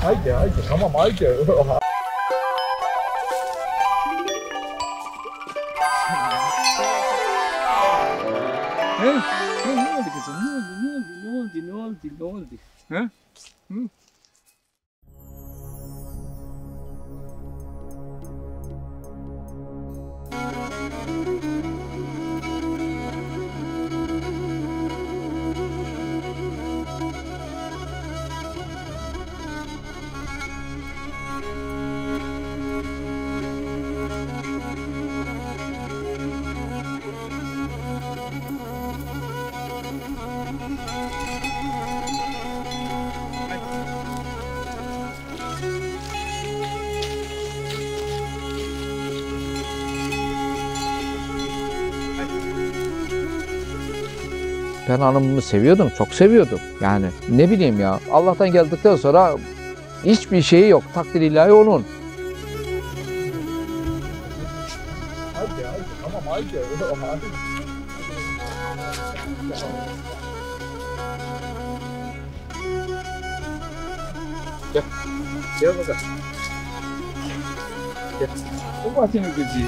Haydi haydi tamam haydi. Ne? Ne oldu kızım? Ne oldu? He? Hı? Ben hanımımı seviyordum, çok seviyordum. Yani ne bileyim ya, Allah'tan geldikten sonra hiçbir şeyi yok. Takdir ilahi onun. Haydi tamam haydi. Gel. Gel bakalım. Gel. O batının kızı.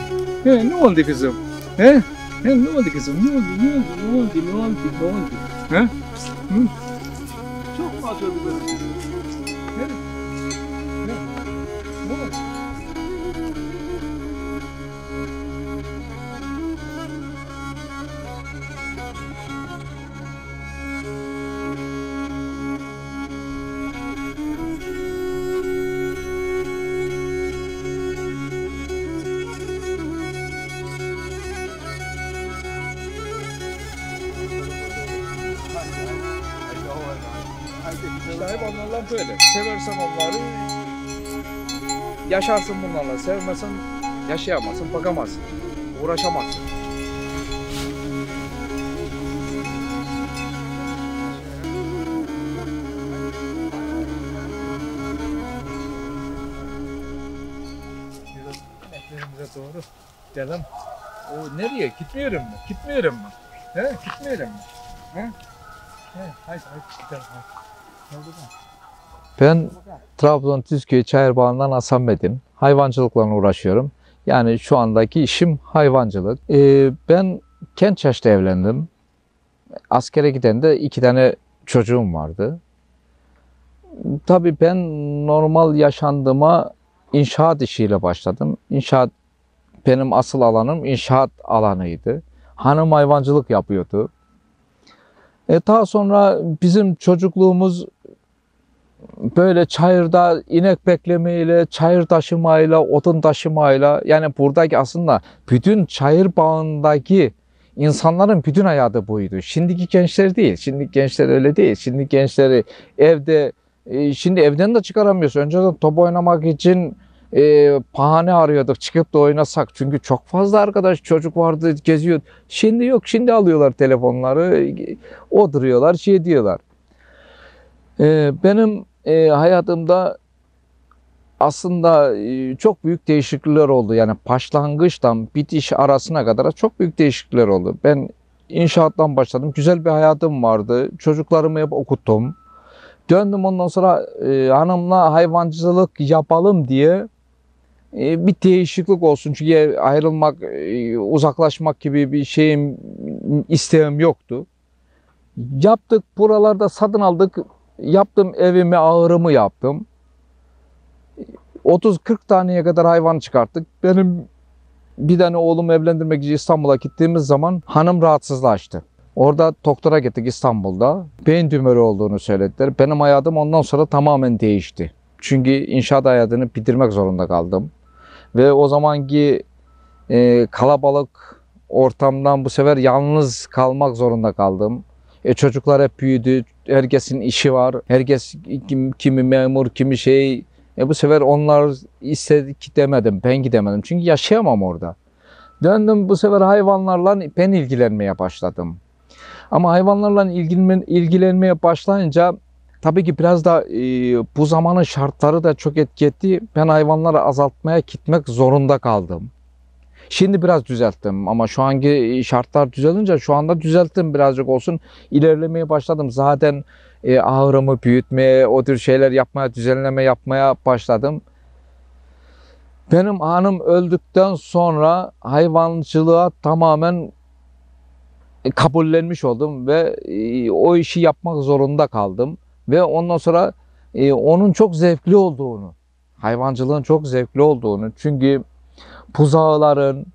He ne oldu kızım? He? Ne oldu kızım? Ne oldu? He? Hı? Çok mu acıdı böyle? Ne? Ne oldu? İşte hayvanlarla böyle. Seversen onları yaşarsın bunlarla. Sevmezsen yaşayamazsın, bakamazsın, uğraşamazsın. Eklerimize doğru gidelim. O nereye? Gitmeyelim mi? Gitmeyelim mi? He? Gitmeyelim mi? He? He? Haydi gidelim. Ben Trabzon Tizköy Çayırbağı'ndan Hasan Metin. Hayvancılıkla uğraşıyorum. Yani şu andaki işim hayvancılık. Ben genç yaşta evlendim. Askere giden de 2 tane çocuğum vardı. Tabii ben normal yaşantıma inşaat işiyle başladım. İnşaat benim asıl alanım inşaat alanıydı. Hanım hayvancılık yapıyordu. Daha sonra bizim çocukluğumuz böyle çayırda inek beklemeyle, çayır taşımayla, odun taşımayla, yani buradaki aslında bütün çayır bağındaki insanların bütün hayatı buydu. Şimdiki gençler değil. Şimdiki gençler öyle değil. Şimdiki gençleri evde, şimdi evden de çıkaramıyorsun. Önceden top oynamak için bahane arıyorduk. Çıkıp da oynasak. Çünkü çok fazla arkadaş çocuk vardı, geziyor. Şimdi yok. Şimdi alıyorlar telefonları, oturuyorlar, şey diyorlar. Benim hayatımda aslında çok büyük değişiklikler oldu. Yani başlangıçtan bitiş arasına kadar çok büyük değişiklikler oldu. Ben inşaattan başladım. Güzel bir hayatım vardı. Çocuklarımı hep okuttum. Döndüm ondan sonra hanımla hayvancılık yapalım diye bir değişiklik olsun. Çünkü ayrılmak, uzaklaşmak gibi bir şeyim, isteğim yoktu. Yaptık, buralarda satın aldık. Yaptım, evimi, ahırımı yaptım. 30-40 taneye kadar hayvan çıkarttık. Benim bir tane oğlumu evlendirmek için İstanbul'a gittiğimiz zaman hanım rahatsızlaştı. Orada doktora gittik İstanbul'da. Beyin tümörü olduğunu söylediler. Benim hayatım ondan sonra tamamen değişti. Çünkü inşaat hayatını bitirmek zorunda kaldım. Ve o zamanki kalabalık ortamdan bu sefer yalnız kalmak zorunda kaldım. Çocuklar hep büyüdü. Herkesin işi var. Herkes kimi memur, kimi şey. Bu sefer onlar istedi, gidemedim. Ben gidemedim. Çünkü yaşayamam orada. Döndüm, bu sefer hayvanlarla ben ilgilenmeye başladım. Ama hayvanlarla ilgilenmeye başlayınca tabii ki biraz da bu zamanın şartları da çok etki etti. Ben hayvanları azaltmaya gitmek zorunda kaldım. Şimdi biraz düzelttim ama şu anki şartlar düzelince şu anda düzelttim, birazcık olsun ilerlemeye başladım. Zaten ahırımı büyütmeye, o tür şeyler yapmaya, düzenleme yapmaya başladım. Benim hanım öldükten sonra hayvancılığa tamamen kabullenmiş oldum ve o işi yapmak zorunda kaldım. Ve ondan sonra onun çok zevkli olduğunu, hayvancılığın çok zevkli olduğunu, çünkü buzağıların,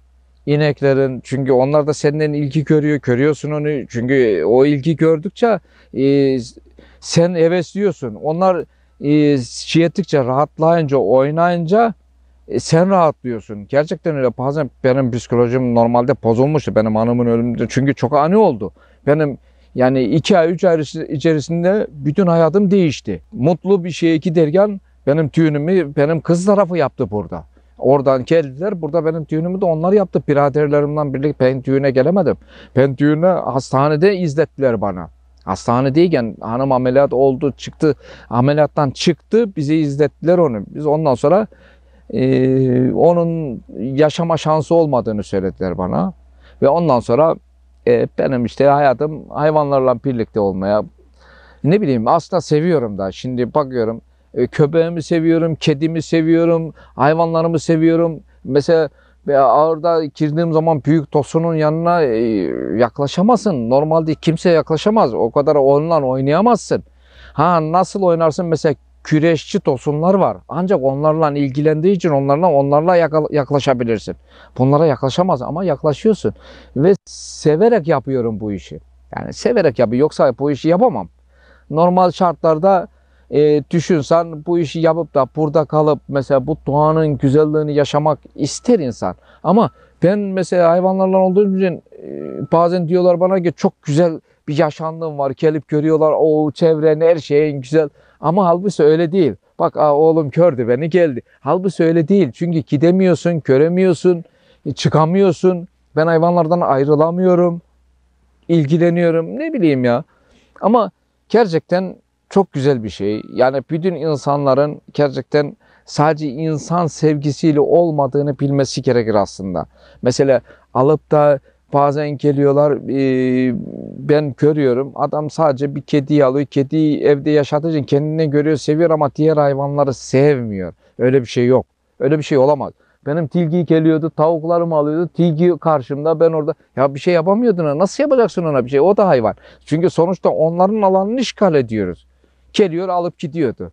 ineklerin, çünkü onlar da senden ilgi görüyorsun onu. Çünkü o ilgi gördükçe sen hevesliyorsun. Onlar şey ettikçe, rahatlayınca, oynayınca sen rahatlıyorsun. Gerçekten öyle. Bazen benim psikolojim normalde bozulmuştu benim hanımın ölümünde. Çünkü çok ani oldu. Benim yani 2 ay 3 ay içerisinde bütün hayatım değişti. Mutlu bir şeye giderken benim düğünümü benim kız tarafı yaptı burada. Oradan geldiler. Burada benim düğünümü de onlar yaptı. Biraderlerimle birlikte ben düğüne gelemedim. Ben düğüne hastanede izlettiler bana. Hastanedeyken hanım ameliyat oldu, çıktı. Ameliyattan çıktı. Bizi izlettiler onu. Biz ondan sonra onun yaşama şansı olmadığını söylediler bana. Ve ondan sonra benim işte hayatım hayvanlarla birlikte olmaya, ne bileyim, aslında seviyorum da. Şimdi bakıyorum, köpeğimi seviyorum, kedimi seviyorum, hayvanlarımı seviyorum. Mesela ağırda girdiğim zaman büyük tosunun yanına yaklaşamazsın. Normalde kimse yaklaşamaz. O kadar onunla oynayamazsın. Ha, nasıl oynarsın? Mesela küreşçi tosunlar var. Ancak onlarla ilgilendiği için onlarla yaklaşabilirsin. Bunlara yaklaşamaz ama yaklaşıyorsun. Ve severek yapıyorum bu işi. Yani severek yapıyorum. Yoksa bu işi yapamam. Normal şartlarda düşünsen bu işi yapıp da burada kalıp mesela bu doğanın güzelliğini yaşamak ister insan. Ama ben mesela hayvanlarla olduğum için bazen diyorlar bana ki çok güzel bir yaşantım var. Gelip görüyorlar o çevrenin her şeyin güzel. Ama halbuki öyle değil. Bak oğlum kördü beni geldi. Halbuki öyle değil. Çünkü gidemiyorsun, göremiyorsun, çıkamıyorsun. Ben hayvanlardan ayrılamıyorum. İlgileniyorum. Ne bileyim ya. Ama gerçekten çok güzel bir şey. Yani bütün insanların gerçekten sadece insan sevgisiyle olmadığını bilmesi gerekir aslında. Mesela alıp da bazen geliyorlar, ben görüyorum, adam sadece bir kediyi alıyor. Kediyi evde yaşadığı için kendine görüyor, seviyor ama diğer hayvanları sevmiyor. Öyle bir şey yok. Öyle bir şey olamaz. Benim tilki geliyordu, tavuklarımı alıyordu. Tilki karşımda, ben orada. Ya bir şey yapamıyordun ona. Nasıl yapacaksın ona bir şey? O da hayvan. Çünkü sonuçta onların alanını işgal ediyoruz. Geliyor alıp gidiyordu.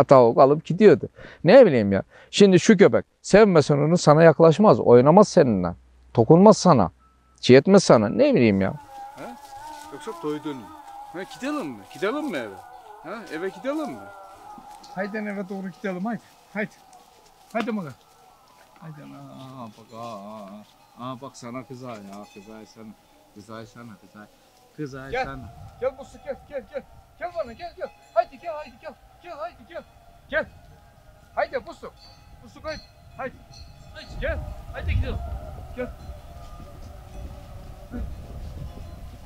Tavuk alıp gidiyordu. Ne bileyim ya. Şimdi şu köpek sevmesen onu sana yaklaşmaz. Oynamaz seninle. Dokunmaz sana. Şey etmez sana. Ne bileyim ya. Ha? Yoksa doydun mu? Ha, gidelim mi? Gidelim mi eve? Ha, eve gidelim mi? Haydi eve doğru gidelim haydi. Haydi. Haydi bakalım. Haydi bak bak sana kızay ya. Kızay sana. Kızay sana kızay. Kızay gel. Sana. Gel Musa gel. Gel bana gel. Haydi gel gel. Gel. Haydi Musa. Musa haydi. Haydi gel. Haydi gidelim. Gel.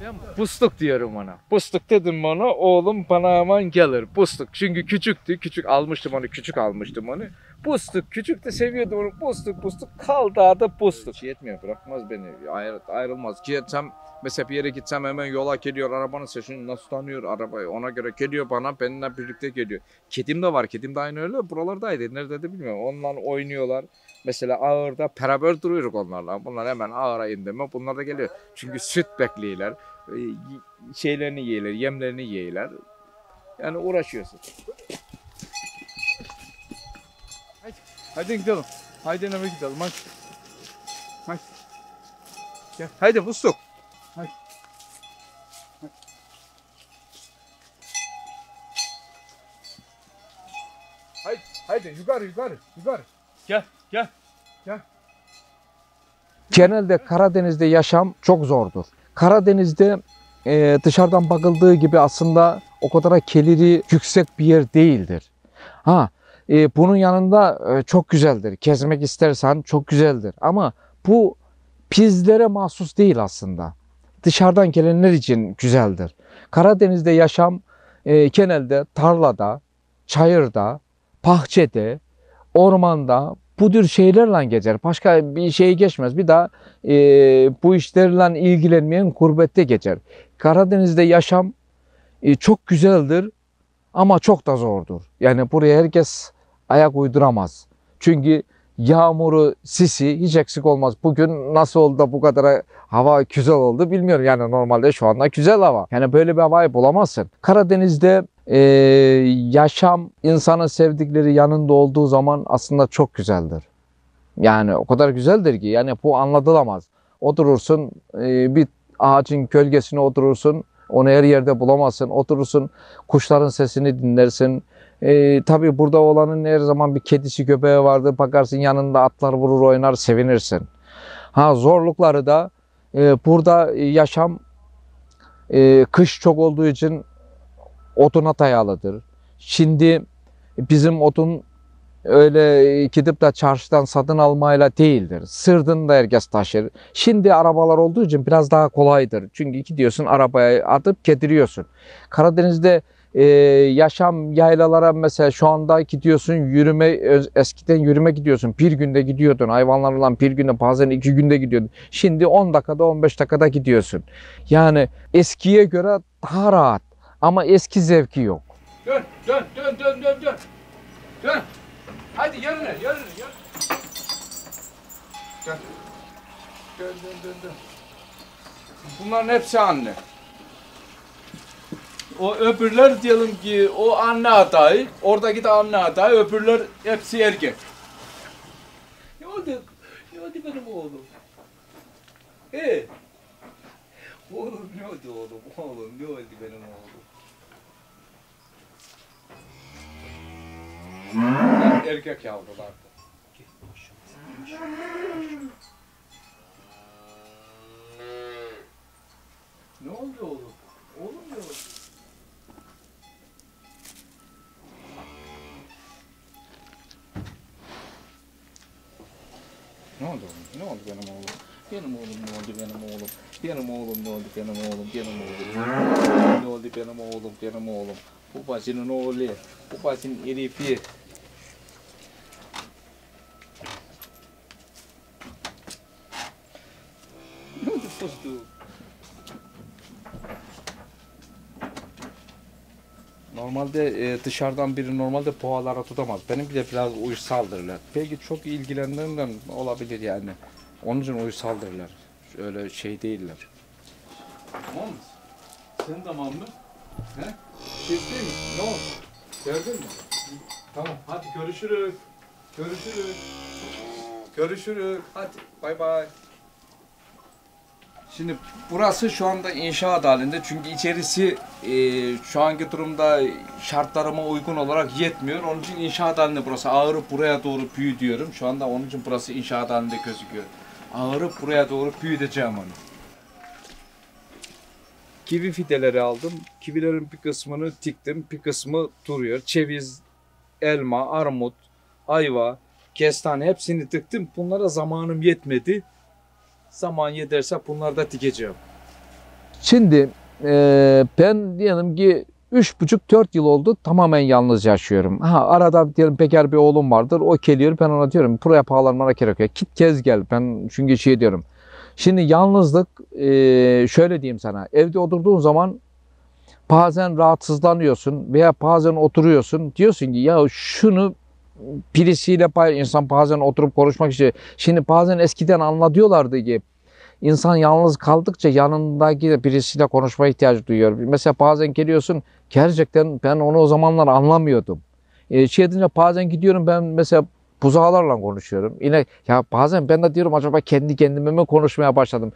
Ben Bustuk diyorum ona. Bustuk dedim ona, oğlum bana hemen gelir. Bustuk. Çünkü küçüktü. Küçük almıştım onu. Bustuk. Küçük de seviyordum onu. Bustuk. Kaldı adı Bustuk. Şey etmiyor, bırakmaz beni. Ayrılmaz. Gitsem, mesela bir yere gitsem hemen yola geliyor. Arabanın sesini nasıl tanıyor arabayı. Ona göre geliyor bana. Benimle birlikte geliyor. Kedim de var. Kedim de aynı öyle. Buralardaydı. Nerede de bilmiyorum. Onlarla oynuyorlar. Mesela ağırda beraber duruyoruz onlarla. Bunlar hemen ağıra indi mi bunlar da geliyor. Çünkü süt bekliyorlar. Şeylerini yiyorlar, yemlerini yiyorlar. Yani uğraşıyorsun. Haydi gidelim. Haydi eve gidelim. Haydi. Gel. Haydi Musluk. Haydi. Haydi yukarı. Gel. Genelde Karadeniz'de yaşam çok zordur. Karadeniz'de dışarıdan bakıldığı gibi aslında o kadar geliri yüksek bir yer değildir. Bunun yanında çok güzeldir. Gezmek istersen çok güzeldir. Ama bu bizlere mahsus değil aslında. Dışarıdan gelenler için güzeldir. Karadeniz'de yaşam genelde tarlada, çayırda, bahçede, ormanda, bu tür şeylerle geçer. Başka bir şey geçmez. Bir daha bu işlerle ilgilenmeyen gurbette geçer. Karadeniz'de yaşam çok güzeldir ama çok da zordur. Yani buraya herkes ayak uyduramaz. Çünkü yağmuru, sisi hiç eksik olmaz. Bugün nasıl oldu da bu kadar hava güzel oldu bilmiyorum. Yani normalde şu anda güzel hava. Yani böyle bir havayı bulamazsın. Karadeniz'de yaşam, insanın sevdikleri yanında olduğu zaman aslında çok güzeldir. Yani o kadar güzeldir ki yani bu anlatılamaz. Oturursun bir ağacın gölgesine oturursun. Onu her yerde bulamazsın. Oturursun kuşların sesini dinlersin. Tabii burada olanın her zaman bir kedisi köpeği vardır. Bakarsın yanında atlar vurur oynar sevinirsin. Ha zorlukları da burada yaşam kış çok olduğu için oduna dayalıdır. Şimdi bizim odun öyle gidip de çarşıdan satın almayla değildir. Sırtında herkes taşır. Şimdi arabalar olduğu için biraz daha kolaydır. Çünkü gidiyorsun arabaya atıp getiriyorsun. Karadeniz'de yaşam yaylalara mesela şu anda gidiyorsun yürüme, eskiden yürüme gidiyorsun. Bir günde gidiyordun. Hayvanlarla bir günde bazen 2 günde gidiyordun. Şimdi 10 dakikada 15 dakikada gidiyorsun. Yani eskiye göre daha rahat ama eski zevki yok. Dön. Dön. Hadi yanına. Dön. Dön. Bunların hepsi anne. O öbürler diyelim ki o anne adayı, oradaki de anne adayı, öbürler hepsi erkek. Ne oldu? Ne oldu benim oğlum? Oğlum ne oldu oğlum? Oğlum ne oldu benim oğlum? Erkek yavrular. Ne oldu oğlum? Oğlum ne oldu? Ne oldu oğlum? Ne oldu benim oğlum? Benim oğlum ne oldu benim oğlum? Benim oğlum ne oldu benim oğlum? Benim oğlum. Ne oldu benim oğlum? Benim oğlum. Babasının oğlu. Babasının herifi. Ne oldu fıstık? Normalde dışarıdan biri normalde boğalara tutamaz. Benim bir de biraz uysaldırlar. Belki çok ilgilendiğinden olabilir yani. Onun için uysaldırlar. Öyle şey değiller. Tamam mı? Sen tamam mı? He? Kestin mi? Ne oldu? Gördün mü? Tamam. Hadi görüşürüz. Görüşürüz. Hadi. Bay bay. Şimdi burası şu anda inşaat halinde çünkü içerisi şu anki durumda şartlarıma uygun olarak yetmiyor. Onun için inşaat halinde burası. Ağırıp buraya doğru büyütüyorum. Şu anda onun için burası inşaat halinde gözüküyor. Ağırıp buraya doğru büyüteceğim onu. Kivi fideleri aldım. Kivilerin bir kısmını diktim. Bir kısmı duruyor. Ceviz, elma, armut, ayva, kestane hepsini diktim. Bunlara zamanım yetmedi. Zaman yeterse bunları da dikeceğim. Şimdi ben diyelim ki 3,5-4 yıl oldu tamamen yalnız yaşıyorum. Ha, arada diyelim bekar bir oğlum vardır. O geliyor ben ona diyorum buraya pahalanmana gerek yok. Git kez gel. Ben çünkü şey diyorum. Şimdi yalnızlık şöyle diyeyim sana. Evde oturduğun zaman bazen rahatsızlanıyorsun veya bazen oturuyorsun. Diyorsun ki ya şunu birisiyle insan bazen oturup konuşmak için. Şimdi bazen eskiden anlatıyorlardı ki İnsan yalnız kaldıkça yanındaki birisiyle konuşmaya ihtiyacı duyuyor. Mesela bazen geliyorsun gerçekten ben onu o zamanlar anlamıyordum. Şey edince bazen gidiyorum ben mesela buzağlarla konuşuyorum. Yine ya bazen ben de diyorum acaba kendi kendime mi konuşmaya başladım.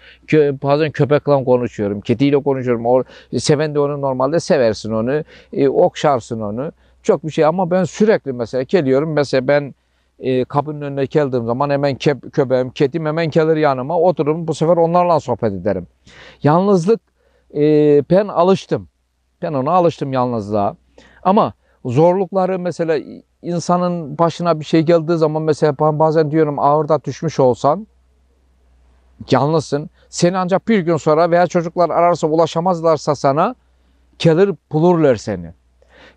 Bazen köpekle konuşuyorum, kediyle konuşuyorum. Seven de onu normalde seversin onu, okşarsın onu. Çok bir şey ama ben sürekli mesela geliyorum. Mesela ben kapının önüne geldiğim zaman hemen köpeğim, kedim hemen gelir yanıma otururum. Bu sefer onlarla sohbet ederim. Yalnızlık ben alıştım. Ben ona alıştım yalnızlığa. Ama zorlukları mesela insanın başına bir şey geldiği zaman mesela ben bazen diyorum ağırda düşmüş olsan yalnızsın. Seni ancak bir gün sonra veya çocuklar ararsa ulaşamazlarsa sana gelir bulurlar seni.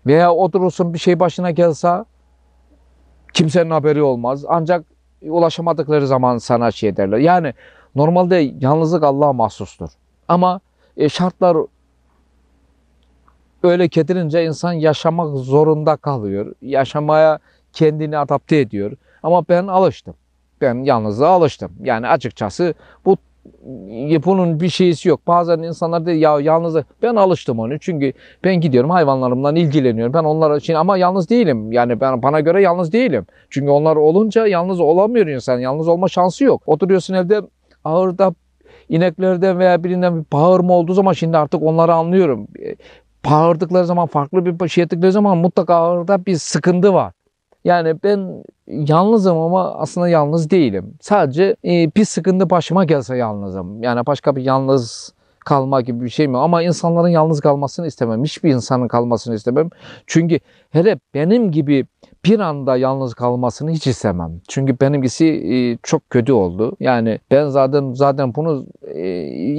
Veya oturursun bir şey başına gelse kimsenin haberi olmaz. Ancak ulaşamadıkları zaman sana şey derler. Yani normalde yalnızlık Allah'a mahsustur. Ama şartlar öyle getirince insan yaşamak zorunda kalıyor. Yaşamaya kendini adapte ediyor. Ama ben alıştım. Ben yalnızlığa alıştım. Yani açıkçası bunun bir şeysi yok. Bazen insanlar diyor ya yalnızlık. Ben alıştım onu. Çünkü ben gidiyorum hayvanlarımla ilgileniyorum. Ben onlar için ama yalnız değilim. Yani bana göre yalnız değilim. Çünkü onlar olunca yalnız olamıyor insan. Yalnız olma şansı yok. Oturuyorsun evde ahırda ineklerden veya birinden bir bağırma olduğu zaman şimdi artık onları anlıyorum. Bağırdıkları zaman farklı bir şey ettikleri zaman mutlaka ahırda bir sıkıntı var. Yani ben yalnızım ama aslında yalnız değilim. Sadece bir sıkıntı başıma gelse yalnızım. Yani başka bir yalnız kalma gibi bir şey mi? Ama insanların yalnız kalmasını istemem. Hiçbir insanın kalmasını istemem. Çünkü hele benim gibi bir anda yalnız kalmasını hiç istemem. Çünkü benimkisi çok kötü oldu. Yani ben zaten bunu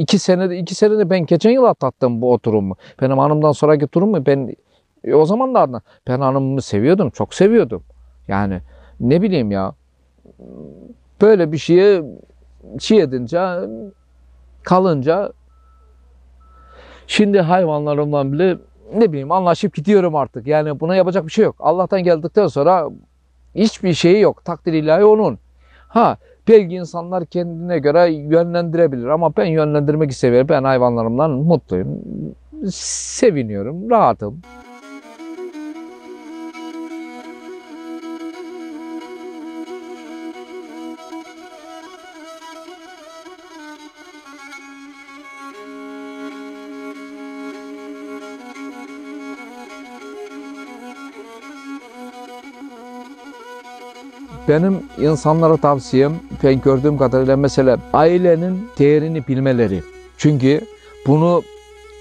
2 senede ben geçen yıl atlattım bu oturumu. Benim hanımdan sonraki durumu ben o zamanlarda ben hanımımı seviyordum. Çok seviyordum. Yani ne bileyim ya böyle bir şeye edince kalınca şimdi hayvanlarımla bile ne bileyim anlaşıp gidiyorum artık. Yani buna yapacak bir şey yok. Allah'tan geldikten sonra hiçbir şeyi yok. Takdir ilahi onun. Ha belki insanlar kendine göre yönlendirebilir ama ben yönlendirmek istemiyorum. Ben hayvanlarımdan mutluyum. Seviniyorum. Rahatım. Benim insanlara tavsiyem, ben gördüğüm kadarıyla mesela ailenin değerini bilmeleri. Çünkü bunu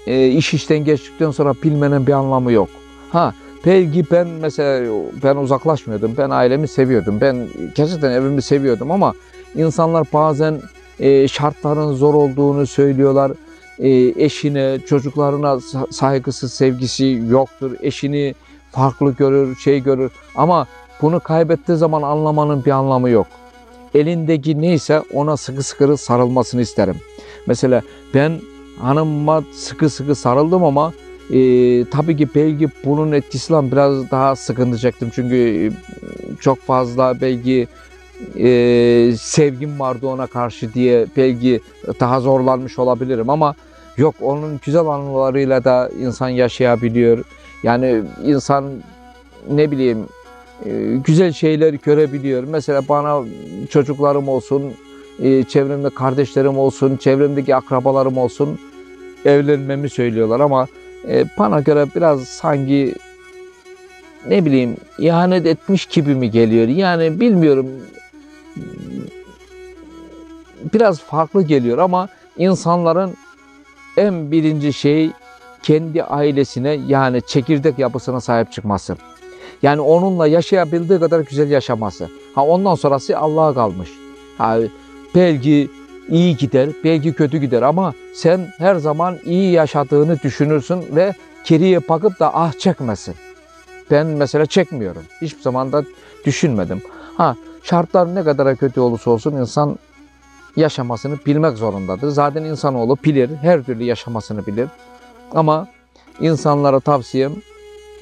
iş işten geçtikten sonra bilmenin bir anlamı yok. Ha belki ben mesela ben uzaklaşmıyordum, ben ailemi seviyordum, ben gerçekten evimi seviyordum ama insanlar bazen şartların zor olduğunu söylüyorlar. Eşine, çocuklarına saygısı, sevgisi yoktur. Eşini farklı görür, şey görür ama bunu kaybettiği zaman anlamanın bir anlamı yok. Elindeki neyse ona sıkı sıkı sarılmasını isterim. Mesela ben hanıma sıkı sıkı sarıldım ama tabii ki belki bunun etkisiyle biraz daha sıkıntı çektim. Çünkü çok fazla belki sevgim vardı ona karşı diye belki daha zorlanmış olabilirim ama yok onun güzel anılarıyla da insan yaşayabiliyor. Yani insan ne bileyim güzel şeyler görebiliyor. Mesela bana çocuklarım olsun, çevremde kardeşlerim olsun, çevremdeki akrabalarım olsun evlenmemi söylüyorlar ama bana göre biraz sanki ne bileyim ihanet etmiş gibi mi geliyor? Yani bilmiyorum. Biraz farklı geliyor ama insanların en birinci şey kendi ailesine yani çekirdek yapısına sahip çıkması. Yani onunla yaşayabildiği kadar güzel yaşaması. Ha ondan sonrası Allah'a kalmış. Ha, belki iyi gider, belki kötü gider ama sen her zaman iyi yaşadığını düşünürsün ve geriye bakıp da ah çekmesin. Ben mesela çekmiyorum. Hiçbir zaman da düşünmedim. Ha şartlar ne kadar kötü olursa olsun insan yaşamasını bilmek zorundadır. Zaten insanoğlu bilir, her türlü yaşamasını bilir. Ama insanlara tavsiyem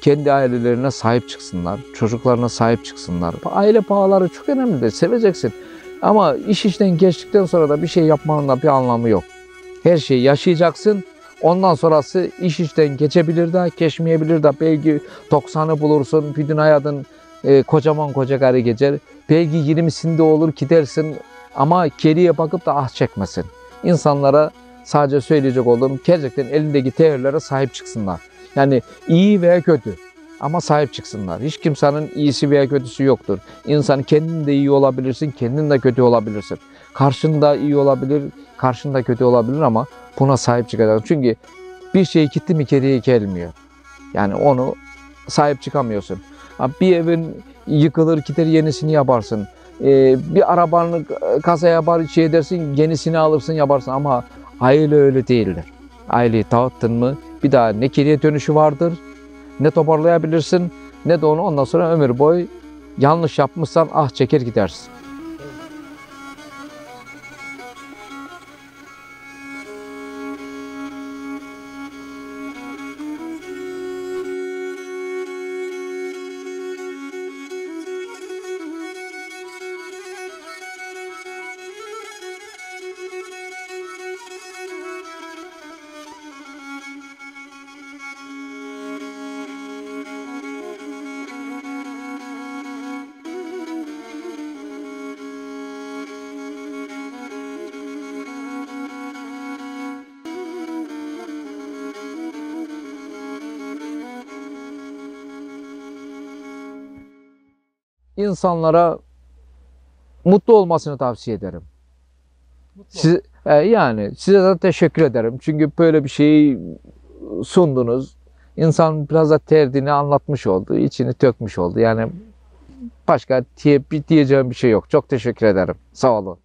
kendi ailelerine sahip çıksınlar, çocuklarına sahip çıksınlar. Aile bağları çok önemlidir, seveceksin. Ama iş işten geçtikten sonra da bir şey yapmanın da bir anlamı yok. Her şeyi yaşayacaksın. Ondan sonrası iş işten geçebilir de, geçmeyebilir de. Belki 90'ı bulursun, bütün hayatın kocaman koca karı geçer. Belki 20'sinde olur gidersin ama geriye bakıp da ah çekmesin. İnsanlara sadece söyleyecek olduğum gerçekten elindeki değerlere sahip çıksınlar. Yani iyi veya kötü ama sahip çıksınlar. Hiç kimsenin iyisi veya kötüsü yoktur. İnsan kendin de iyi olabilirsin, kendin de kötü olabilirsin. Karşında iyi olabilir, karşında kötü olabilir ama buna sahip çıkacaksın. Çünkü bir şey gitti mi geriye gelmiyor. Yani onu sahip çıkamıyorsun. Bir evin yıkılır gider yenisini yaparsın. Bir arabanı kaza yapar şey edersin yenisini alırsın yaparsın ama aile öyle değildir. Aileyi dağıttın mı bir daha ne geriye dönüşü vardır ne toparlayabilirsin ne de onu ondan sonra ömür boyu yanlış yapmışsan ah çeker gidersin. insanlara mutlu olmasını tavsiye ederim. Mutlu ol. Yani size de teşekkür ederim. Çünkü böyle bir şeyi sundunuz. İnsan biraz da derdini anlatmış oldu, içini dökmüş oldu. Yani başka diyeceğim bir şey yok. Çok teşekkür ederim. Sağ olun.